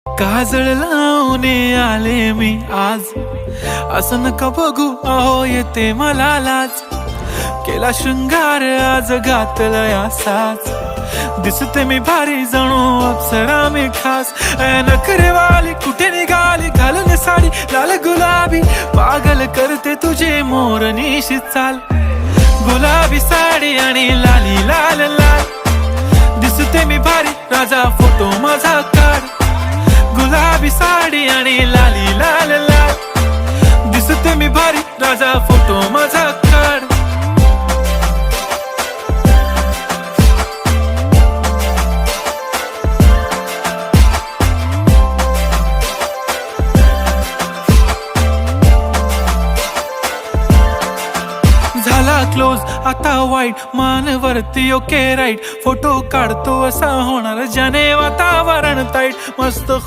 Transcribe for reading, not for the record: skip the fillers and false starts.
काजळ लावून आले मी आज, असं नका बघू अहो येते मला लाज. केला शृंगार आज घातलाय असाच, दिसते मी भारी जणू अप्सरा मी खास. नखरेवाली कुठे निघाली घालून साडी लाल गुलाबी, पागल करते तुझे मोरनीशी चाल. गुलाबी साडी आणि लाली लाल लाल, दिसते मी भारी राजा फोटो माझा काढ. गुलाबी साडी आणि लाली लाल लाल, दिसते मी भारी राजा फोटो माझा काढ. झाला क्लोज आता वाईट, मानवरती ओके राईट, फोटो काढतो असा होणार ज्याने वातावरण ताईट. मस्त